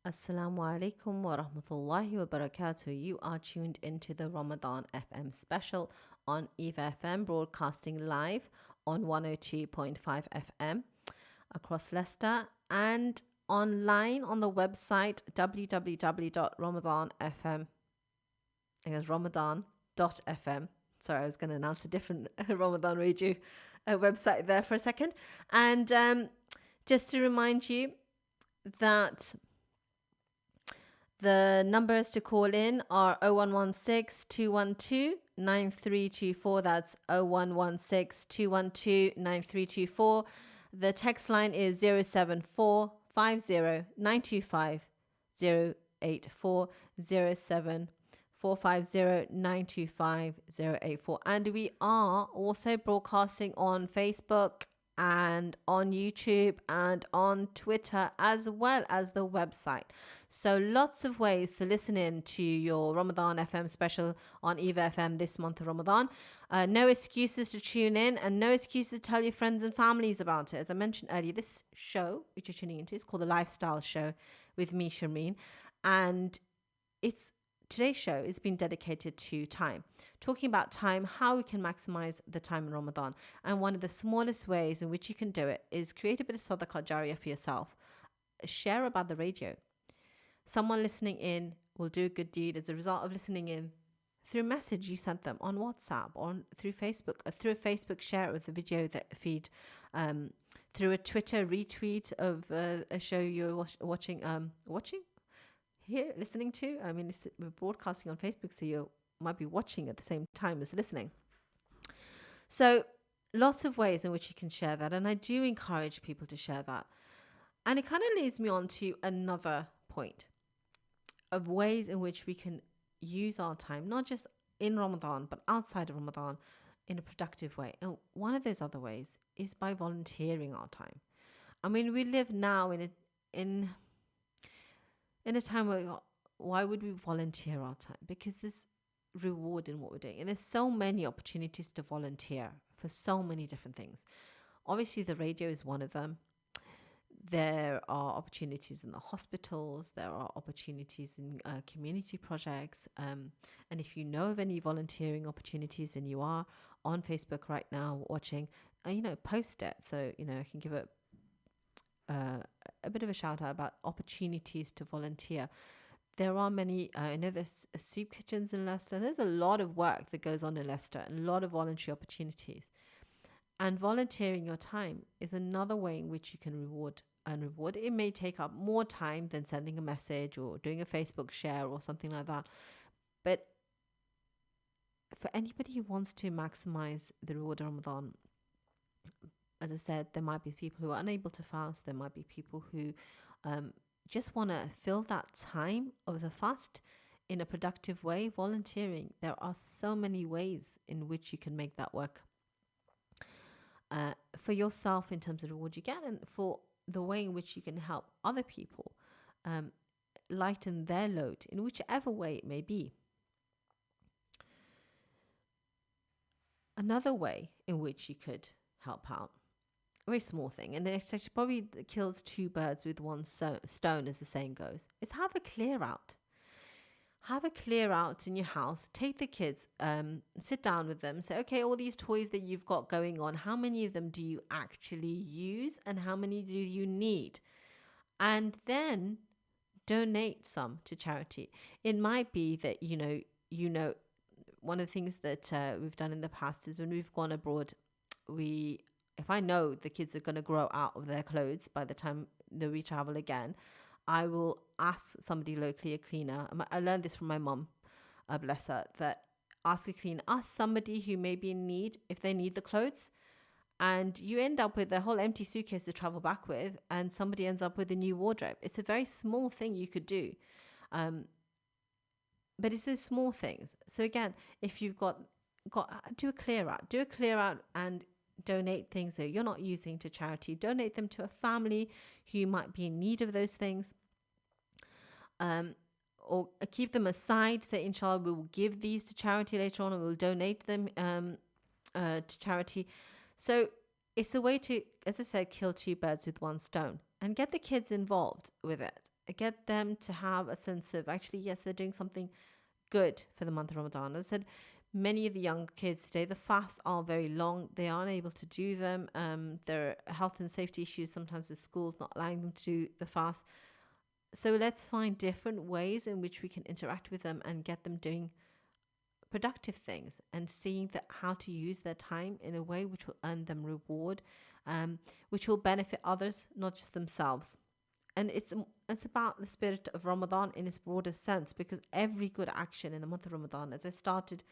Assalamu alaikum wa rahmatullahi wa barakatuh. You are tuned into the Ramadan FM special on EVA FM, broadcasting live on 102.5 FM across Leicester and online on the website www.ramadanfm. I guess ramadan.fm. Sorry, I was going to announce a different Ramadan radio website there for a second. And just to remind you that the numbers to call in are 0116 212 9324. That's 0116 212 9324. The text line is 074 50 925 084 07 450 925 084. And we are also broadcasting on Facebook and on YouTube and on Twitter, as well as the website. So lots of ways to listen in to your Ramadan FM special on EVA FM this month of Ramadan. No excuses to tune in and no excuses to tell your friends and families about it. As I mentioned earlier, this show, which you're tuning into, is called The Lifestyle Show with me, Sharmeen. And today's show is being dedicated to time, talking about time, how we can maximize the time in Ramadan. And one of the smallest ways in which you can do it is create a bit of sadaqah jariyah for yourself. Share about the radio. Someone listening in will do a good deed as a result of listening in through a message you sent them on WhatsApp, or through Facebook, or through a Facebook share with the video feed, through a Twitter retweet of a show you're watching here, listening to. I mean, we're broadcasting on Facebook, so you might be watching at the same time as listening. So lots of ways in which you can share that, and I do encourage people to share that. And it kind of leads me on to another point of ways in which we can use our time, not just in Ramadan, but outside of Ramadan, in a productive way. And one of those other ways is by volunteering our time. I mean, we live now in a time where, why would we volunteer our time? Because there's reward in what we're doing. And there's so many opportunities to volunteer for so many different things. Obviously, the radio is one of them. There are opportunities in the hospitals. There are opportunities in community projects. And if you know of any volunteering opportunities and you are on Facebook right now watching, post it. So, I can give it a bit of a shout out about opportunities to volunteer. There are many, I know there's soup kitchens in Leicester. There's a lot of work that goes on in Leicester and a lot of voluntary opportunities. And volunteering your time is another way in which you can reward. It may take up more time than sending a message or doing a Facebook share or something like that. But for anybody who wants to maximize the reward of Ramadan, as I said, there might be people who are unable to fast. There might be people who just want to fill that time of the fast in a productive way. Volunteering, there are so many ways in which you can make that work for yourself in terms of the reward you get, and for the way in which you can help other people lighten their load in whichever way it may be. Another way in which you could help out, a very small thing, and it actually probably kills two birds with one stone, as the saying goes, is have a clear out. Have a clear out in your house. Take the kids, sit down with them, say, okay, all these toys that you've got going on, how many of them do you actually use and how many do you need? And then donate some to charity. It might be that, one of the things that we've done in the past is when we've gone abroad, if I know the kids are going to grow out of their clothes by the time that we travel again, I will ask somebody locally, a cleaner. I learned this from my mum, bless her, that ask somebody who may be in need if they need the clothes. And you end up with a whole empty suitcase to travel back with, and somebody ends up with a new wardrobe. It's a very small thing you could do. But it's those small things. So again, if you've got do a clear out and donate things that you're not using to charity. Donate them to a family who might be in need of those things. Or keep them aside. Say, inshallah, we will give these to charity later on, and we'll donate them to charity. So it's a way to, as I said, kill two birds with one stone and get the kids involved with it. get them to have a sense of actually, yes, they're doing something good for the month of Ramadan. As I said, many of the young kids today, the fasts are very long. They aren't able to do them. There are health and safety issues sometimes with schools not allowing them to do the fast. So let's find different ways in which we can interact with them and get them doing productive things and seeing that how to use their time in a way which will earn them reward, which will benefit others, not just themselves. And it's about the spirit of Ramadan in its broader sense, because every good action in the month of Ramadan, as I started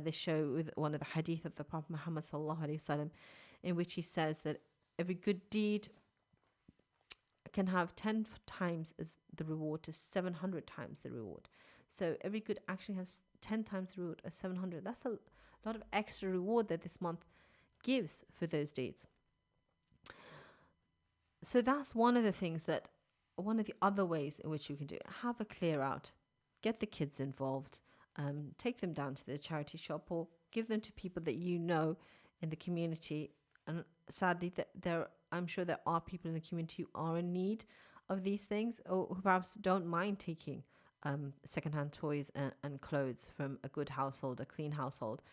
this show with one of the hadith of the Prophet Muhammad sallallahu alaihi wasallam, in which he says that every good deed can have 10 times as the reward to 700 times the reward. So every good action has 10 times the reward as 700. That's a lot of extra reward that this month gives for those deeds. So that's one of the things that, one of the other ways in which you can do it. Have a clear out, get the kids involved, take them down to the charity shop or give them to people that you know in the community. And sadly, I'm sure there are people in the community who are in need of these things, or who perhaps don't mind taking secondhand toys and clothes from a good household, a clean household,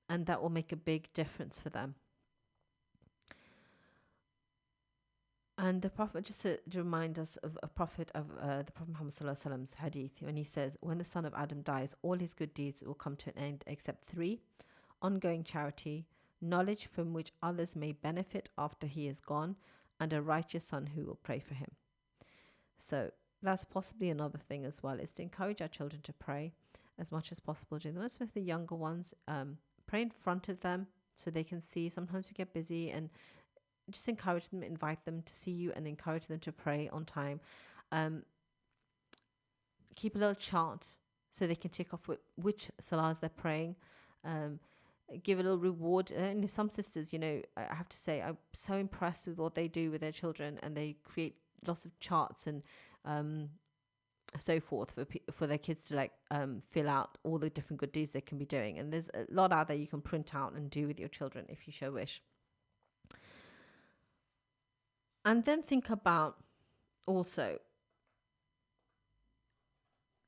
and that will make a big difference for them. And the Prophet, just to remind us of a Prophet of the Prophet Muhammad Sallallahu Alaihi Wasallam's hadith, when he says, when the son of Adam dies, all his good deeds will come to an end except three: ongoing charity, knowledge from which others may benefit after he is gone, and a righteous son who will pray for him. So that's possibly another thing as well, is to encourage our children to pray as much as possible during the month. With the younger ones, pray in front of them so they can see. Sometimes we get busy, and just encourage them, invite them to see you and encourage them to pray on time. Keep a little chart so they can tick off which salahs they're praying. Give a little reward. And some sisters, I have to say, I'm so impressed with what they do with their children, and they create lots of charts and so forth for their kids to fill out all the different good deeds they can be doing. And there's a lot out there you can print out and do with your children if you so wish. And then think about also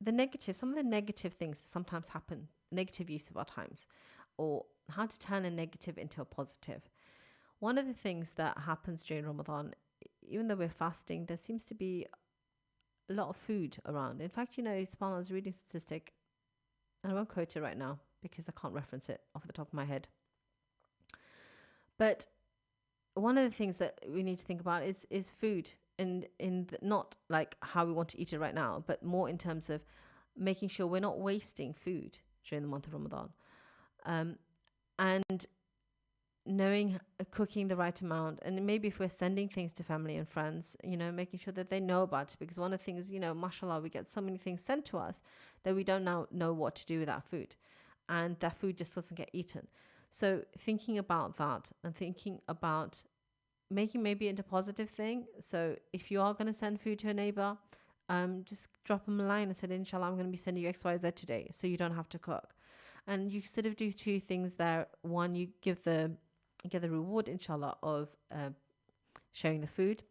some of the negative things that sometimes happen, negative use of our times, or how to turn a negative into a positive. One of the things that happens during Ramadan, even though we're fasting, there seems to be a lot of food around. In fact, subhanAllah, I was reading a statistic, and I won't quote it right now because I can't reference it off the top of my head. But one of the things that we need to think about is food, and not like how we want to eat it right now, but more in terms of making sure we're not wasting food during the month of Ramadan, and cooking the right amount. And maybe if we're sending things to family and friends, making sure that they know about it, because one of the things, mashallah, we get so many things sent to us that we don't now know what to do with that food, and that food just doesn't get eaten. So thinking about that and thinking about making maybe it into a positive thing. So if you are going to send food to a neighbor, just drop them a line and say, inshallah, I'm going to be sending you XYZ today, so you don't have to cook. And you sort of do two things there. One, you get the reward, inshallah, of sharing the food,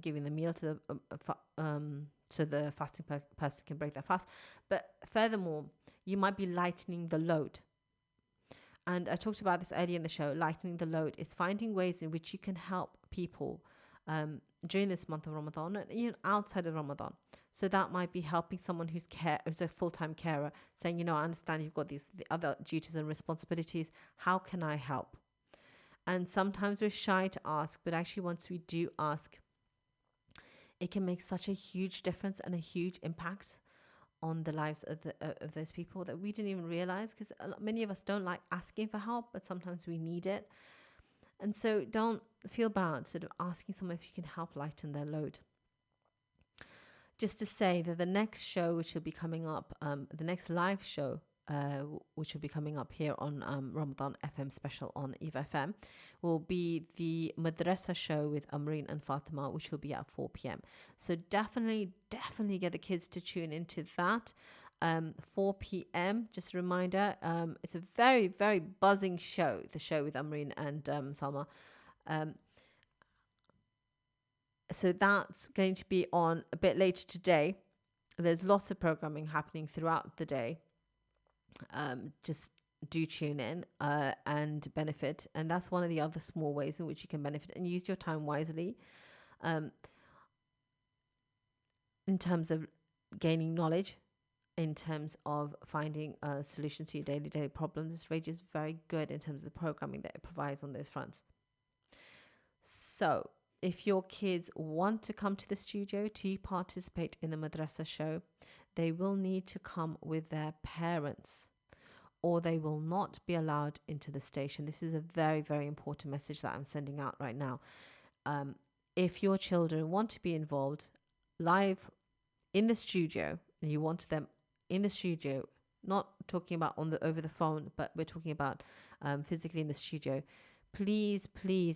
giving the meal to so the fasting person can break their fast. But furthermore, you might be lightening the load. And I talked about this earlier in the show. Lightening the load is finding ways in which you can help people during this month of Ramadan, and even outside of Ramadan. So that might be helping someone who's a full-time carer, saying, I understand you've got the other duties and responsibilities. How can I help? And sometimes we're shy to ask, but actually once we do ask, it can make such a huge difference and a huge impact on the lives of those people that we didn't even realize, because many of us don't like asking for help, but sometimes we need it. And so don't feel bad sort of asking someone if you can help lighten their load. Just to say that the next show which will be coming up, the next live show which will be coming up here on Ramadan FM special on EAVA FM, will be the Madrasa show with Amreen and Fatima, which will be at 4 p.m. So definitely get the kids to tune into that. 4 p.m. Just a reminder, it's a very, very buzzing show, the show with Amreen and Salma. So that's going to be on a bit later today. There's lots of programming happening throughout the day. Just do tune in and benefit. And that's one of the other small ways in which you can benefit and use your time wisely um, in terms of gaining knowledge, in terms of finding solutions to your daily problems. This radio is very good in terms of the programming that it provides on those fronts. So if your kids want to come to the studio to participate in the madrasa show, they will need to come with their parents, or they will not be allowed into the station. This is a very, very important message that I'm sending out right now. If your children want to be involved live in the studio, and you want them in the studio, not talking about over the phone, but we're talking about physically in the studio, please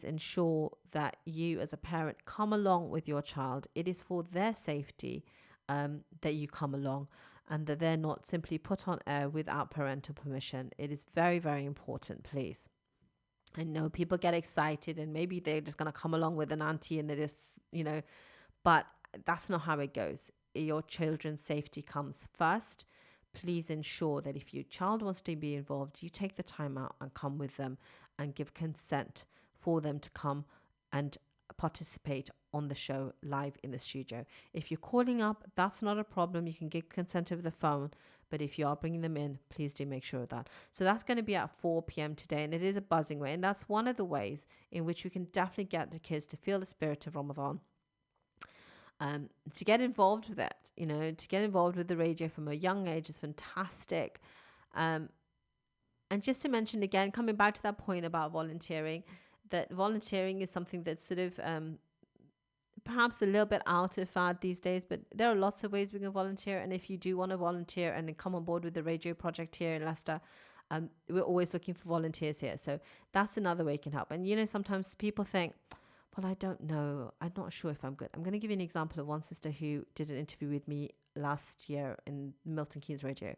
ensure that you as a parent come along with your child. It is for their safety that you come along, and that they're not simply put on air without parental permission. It is very, very important, please. I know people get excited and maybe they're just going to come along with an auntie and they just, but that's not how it goes. Your children's safety comes first. Please ensure that if your child wants to be involved, you take the time out and come with them and give consent for them to come and participate on the show live in the studio. If you're calling up, that's not a problem. You can get consent over the phone. But if you are bringing them in, please do make sure of that. So that's going to be at 4 p.m. today, and it is a buzzing way. And that's one of the ways in which we can definitely get the kids to feel the spirit of Ramadan. To get involved with it, to get involved with the radio from a young age is fantastic. And just to mention again, coming back to that point about volunteering, that volunteering is something that's sort of perhaps a little bit out of fad these days, but there are lots of ways we can volunteer. And if you do want to volunteer and come on board with the radio project here in Leicester, we're always looking for volunteers here. So that's another way you can help. And sometimes people think, well, I don't know, I'm not sure if I'm good. I'm going to give you an example of one sister who did an interview with me last year in Milton Keynes Radio.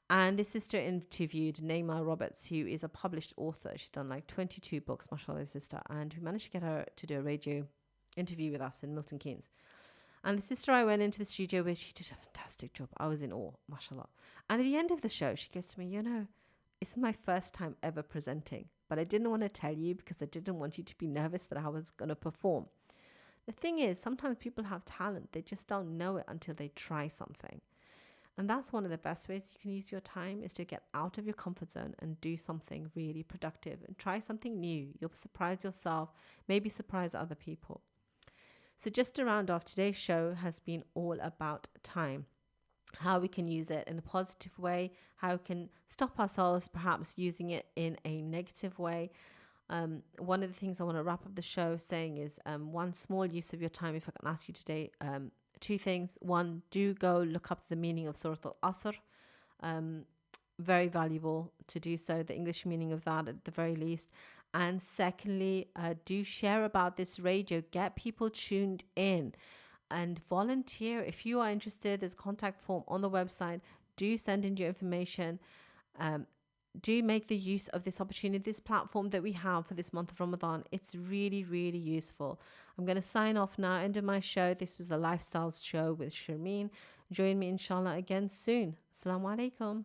And this sister interviewed Naima Roberts, who is a published author. She's done like 22 books, mashallah, this sister. And we managed to get her to do a radio interview with us in Milton Keynes. And the sister I went into the studio with, she did a fantastic job. I was in awe, mashallah. And at the end of the show, she goes to me, it's my first time ever presenting, but I didn't want to tell you because I didn't want you to be nervous that I was going to perform. The thing is, sometimes people have talent. They just don't know it until they try something. And that's one of the best ways you can use your time, is to get out of your comfort zone and do something really productive and try something new. You'll surprise yourself, maybe surprise other people. So just to round off, today's show has been all about time, how we can use it in a positive way, how we can stop ourselves perhaps using it in a negative way. One of the things I want to wrap up the show saying is one small use of your time, if I can ask you today, two things. One, do go look up the meaning of Surah Al-Asr. Very valuable to do so, the English meaning of that at the very least. And secondly, do share about this radio. Get people tuned in and volunteer. If you are interested, there's a contact form on the website. Do send in your information. Do make the use of this opportunity, this platform that we have for this month of Ramadan. It's really, really useful. I'm going to sign off now, end of my show. This was the Lifestyle Show with Sharmeen. Join me, inshallah, again soon. Assalamu alaikum.